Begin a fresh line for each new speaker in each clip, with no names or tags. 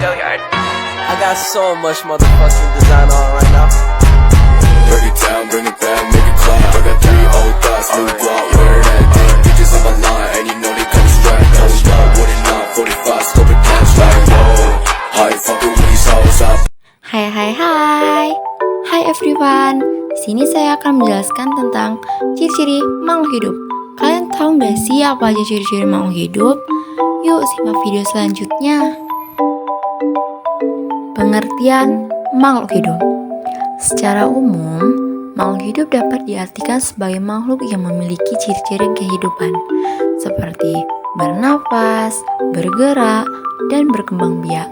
I got so much motherfucking design on right now.
Break it down, bring it back, make it clap. I got 3 old thoughts, new guap, wear that thing. Bitches on my line, and you know they come strapped. Hold up, what it not, 45, scope it cash like whoa. How you fucking with these hoes up?
Hai everyone. Di sini saya akan menjelaskan tentang ciri-ciri makhluk hidup. Kalian tahu nggak sih apa aja ciri-ciri makhluk hidup? Yuk simak video selanjutnya. Pengertian makhluk hidup. Secara umum, makhluk hidup dapat diartikan sebagai makhluk yang memiliki ciri-ciri kehidupan seperti bernafas, bergerak, dan berkembang biak.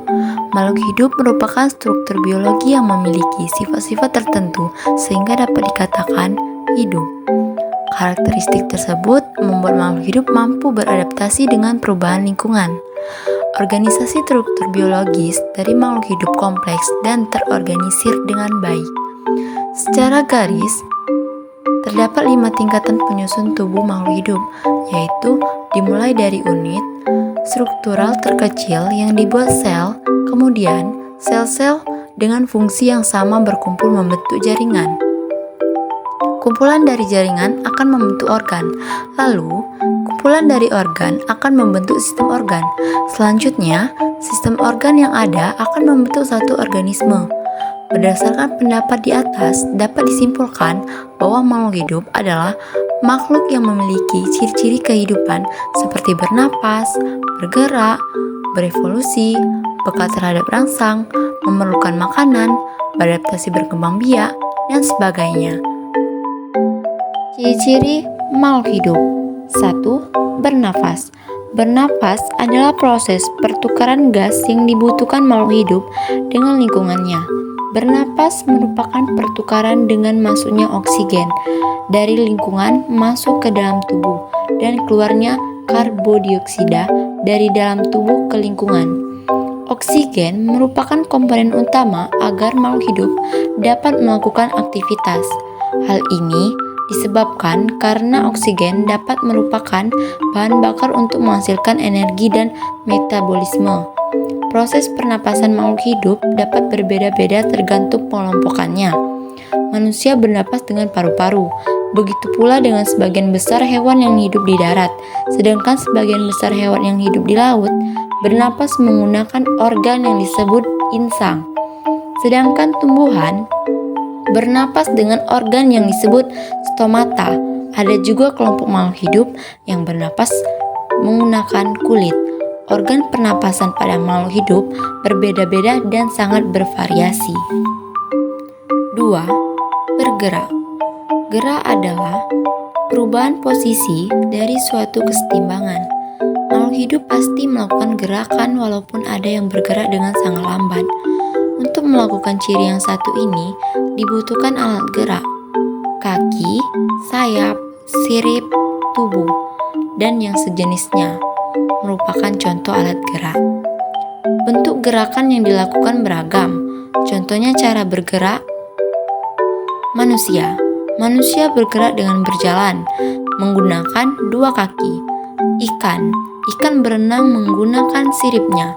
Makhluk hidup merupakan struktur biologi yang memiliki sifat-sifat tertentu sehingga dapat dikatakan hidup. Karakteristik tersebut membuat makhluk hidup mampu beradaptasi dengan perubahan lingkungan. Organisasi struktur biologis dari makhluk hidup kompleks dan terorganisir dengan baik. Secara garis, terdapat 5 tingkatan penyusun tubuh makhluk hidup, yaitu dimulai dari unit struktural terkecil yang dibuat sel, kemudian sel-sel dengan fungsi yang sama berkumpul membentuk jaringan. Kumpulan dari jaringan akan membentuk organ, lalu kumpulan dari organ akan membentuk sistem organ. Selanjutnya, sistem organ yang ada akan membentuk satu organisme. Berdasarkan pendapat di atas, dapat disimpulkan bahwa makhluk hidup adalah makhluk yang memiliki ciri-ciri kehidupan seperti bernapas, bergerak, berevolusi, peka terhadap rangsang, memerlukan makanan, beradaptasi berkembang biak, dan sebagainya. Ciri-ciri makhluk hidup. 1. Bernafas. Bernafas adalah proses pertukaran gas yang dibutuhkan makhluk hidup dengan lingkungannya. Bernafas merupakan pertukaran dengan masuknya oksigen dari lingkungan masuk ke dalam tubuh dan keluarnya karbondioksida dari dalam tubuh ke lingkungan. Oksigen merupakan komponen utama agar makhluk hidup dapat melakukan aktivitas. Hal ini disebabkan karena oksigen dapat merupakan bahan bakar untuk menghasilkan energi dan metabolisme. Proses pernapasan makhluk hidup dapat berbeda-beda tergantung pengelompokannya. Manusia bernapas dengan paru-paru, begitu pula dengan sebagian besar hewan yang hidup di darat, sedangkan sebagian besar hewan yang hidup di laut bernapas menggunakan organ yang disebut insang. Sedangkan tumbuhan bernapas dengan organ yang disebut stomata. Ada juga kelompok makhluk hidup yang bernapas menggunakan kulit. Organ pernapasan pada makhluk hidup berbeda-beda dan sangat bervariasi. 2. Bergerak. Gerak adalah perubahan posisi dari suatu kesetimbangan. Makhluk hidup pasti melakukan gerakan walaupun ada yang bergerak dengan sangat lambat. Untuk melakukan ciri yang satu ini, dibutuhkan alat gerak, kaki, sayap, sirip, tubuh, dan yang sejenisnya merupakan contoh alat gerak. Bentuk gerakan yang dilakukan beragam. Contohnya cara bergerak manusia. Manusia bergerak dengan berjalan, menggunakan 2 kaki. Ikan berenang menggunakan siripnya.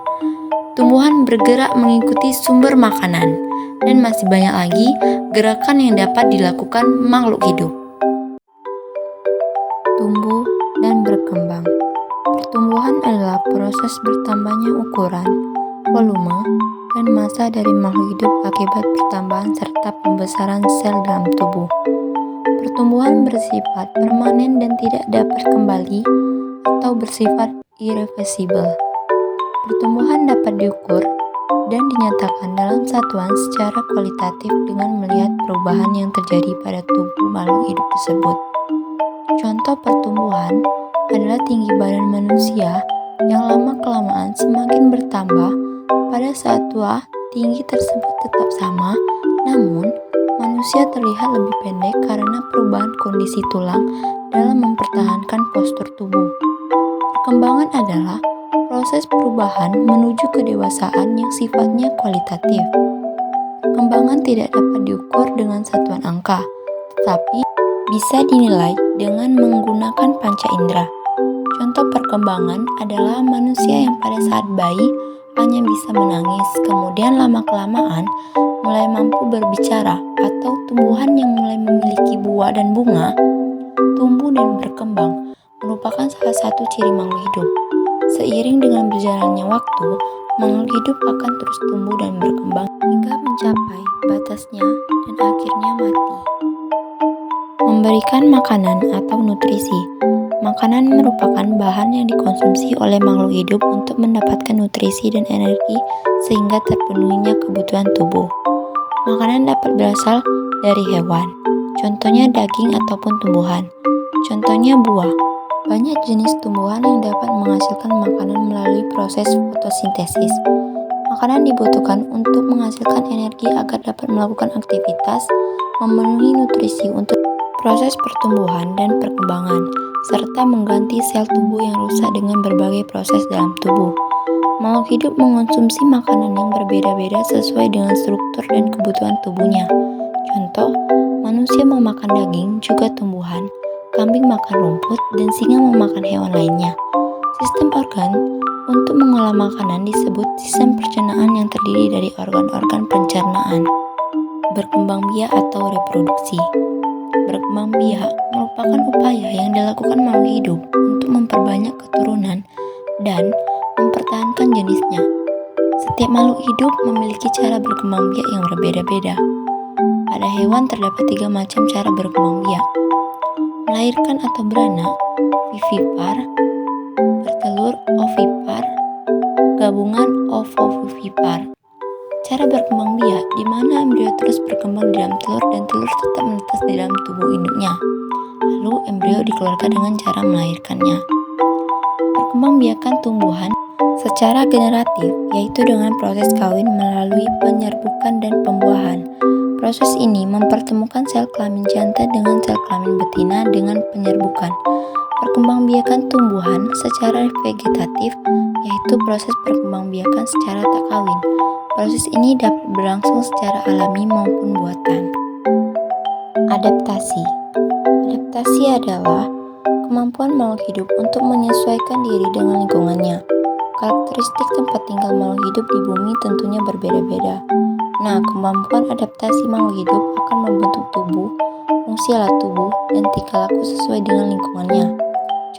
Tumbuhan bergerak mengikuti sumber makanan, dan masih banyak lagi gerakan yang dapat dilakukan makhluk hidup. Tumbuh dan berkembang. Pertumbuhan adalah proses bertambahnya ukuran, volume, dan massa dari makhluk hidup akibat pertambahan serta pembesaran sel dalam tubuh. Pertumbuhan bersifat permanen dan tidak dapat kembali atau bersifat irreversibel. Pertumbuhan dapat diukur dan dinyatakan dalam satuan secara kualitatif dengan melihat perubahan yang terjadi pada tubuh makhluk hidup tersebut. Contoh pertumbuhan adalah tinggi badan manusia yang lama-kelamaan semakin bertambah. Pada saat tua, tinggi tersebut tetap sama, namun manusia terlihat lebih pendek karena perubahan kondisi tulang dalam mempertahankan postur tubuh. Perkembangan adalah proses perubahan menuju kedewasaan yang sifatnya kualitatif. Perkembangan tidak dapat diukur dengan satuan angka, tetapi bisa dinilai dengan menggunakan panca indera. Contoh perkembangan adalah manusia yang pada saat bayi hanya bisa menangis, kemudian lama-kelamaan mulai mampu berbicara, atau tumbuhan yang mulai memiliki buah dan bunga, tumbuh dan berkembang, merupakan salah satu ciri makhluk hidup. Seiring dengan berjalannya waktu, makhluk hidup akan terus tumbuh dan berkembang hingga mencapai batasnya dan akhirnya mati. Memberikan makanan atau nutrisi. Makanan merupakan bahan yang dikonsumsi oleh makhluk hidup untuk mendapatkan nutrisi dan energi sehingga terpenuhinya kebutuhan tubuh. Makanan dapat berasal dari hewan, contohnya daging ataupun tumbuhan. Contohnya buah. Banyak jenis tumbuhan yang dapat menghasilkan makanan melalui proses fotosintesis. Makanan dibutuhkan untuk menghasilkan energi agar dapat melakukan aktivitas, memenuhi nutrisi untuk proses pertumbuhan dan perkembangan, serta mengganti sel tubuh yang rusak dengan berbagai proses dalam tubuh. Makhluk hidup mengonsumsi makanan yang berbeda-beda sesuai dengan struktur dan kebutuhan tubuhnya. Contoh, manusia memakan daging, juga tumbuhan, kambing makan rumput, dan singa memakan hewan lainnya. Sistem organ untuk mengolah makanan disebut sistem pencernaan yang terdiri dari organ-organ pencernaan. Berkembang biak atau reproduksi. Berkembang biak merupakan upaya yang dilakukan makhluk hidup untuk memperbanyak keturunan dan mempertahankan jenisnya. Setiap makhluk hidup memiliki cara berkembang biak yang berbeda-beda. Pada hewan terdapat 3 macam cara berkembang biak. Melahirkan atau beranak, vivipar, bertelur, ovipar, gabungan ovovivipar. Cara berkembang biak di mana embrio terus berkembang di dalam telur dan telur tetap menetas di dalam tubuh induknya. Lalu embrio dikeluarkan dengan cara melahirkannya. Perkembangbiakan tumbuhan secara generatif, yaitu dengan proses kawin melalui penyerbukan dan pembuahan. Proses ini mempertemukan sel kelamin jantan dengan sel kelamin betina dengan penyerbukan. Perkembangbiakan tumbuhan secara vegetatif, yaitu proses perkembangbiakan secara tak kawin. Proses ini dapat berlangsung secara alami maupun buatan. Adaptasi. Adaptasi adalah kemampuan makhluk hidup untuk menyesuaikan diri dengan lingkungannya. Karakteristik tempat tinggal makhluk hidup di bumi tentunya berbeda-beda. Nah, kemampuan adaptasi makhluk hidup akan membentuk tubuh, fungsi alat tubuh, dan tingkah laku sesuai dengan lingkungannya.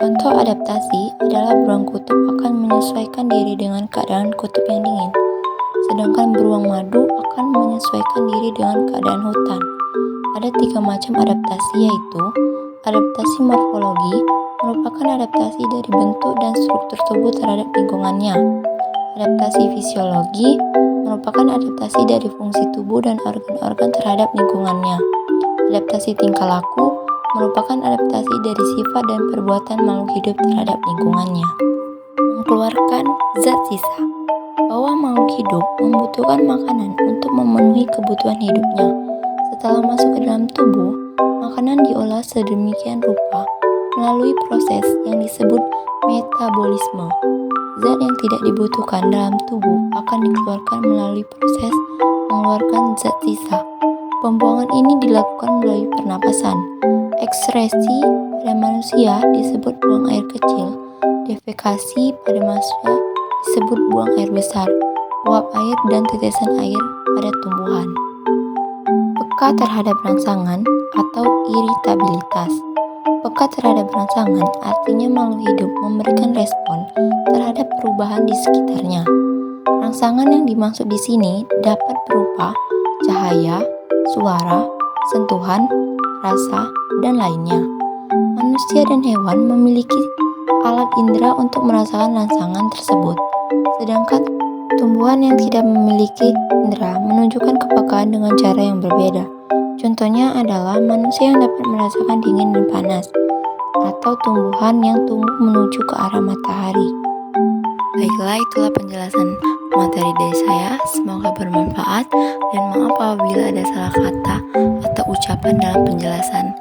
Contoh adaptasi adalah beruang kutub akan menyesuaikan diri dengan keadaan kutub yang dingin. Sedangkan beruang madu akan menyesuaikan diri dengan keadaan hutan. Ada 3 macam adaptasi, yaitu adaptasi morfologi, merupakan adaptasi dari bentuk dan struktur tubuh terhadap lingkungannya. Adaptasi fisiologi, merupakan adaptasi dari fungsi tubuh dan organ-organ terhadap lingkungannya. Adaptasi tingkah laku, merupakan adaptasi dari sifat dan perbuatan makhluk hidup terhadap lingkungannya. Mengeluarkan zat sisa. Bahwa makhluk hidup membutuhkan makanan untuk memenuhi kebutuhan hidupnya. Setelah masuk ke dalam tubuh, makanan diolah sedemikian rupa melalui proses yang disebut metabolisme. Zat yang tidak dibutuhkan dalam tubuh akan dikeluarkan melalui proses mengeluarkan zat sisa. Pembuangan ini dilakukan melalui pernapasan. Ekskresi pada manusia disebut buang air kecil. Defekasi pada manusia disebut buang air besar, uap air dan tetesan air pada tumbuhan. Peka terhadap rangsangan atau iritabilitas. Peka terhadap rangsangan artinya makhluk hidup memberikan respon terhadap perubahan di sekitarnya. Rangsangan yang dimaksud di sini dapat berupa cahaya, suara, sentuhan, rasa, dan lainnya. Manusia dan hewan memiliki alat indera untuk merasakan rangsangan tersebut. Sedangkan tumbuhan yang tidak memiliki indera menunjukkan kepekaan dengan cara yang berbeda. Contohnya adalah manusia yang dapat merasakan dingin dan panas, atau tumbuhan yang tumbuh menuju ke arah matahari. Baiklah, itulah penjelasan materi dari saya. Semoga bermanfaat dan maaf apabila ada salah kata atau ucapan dalam penjelasan.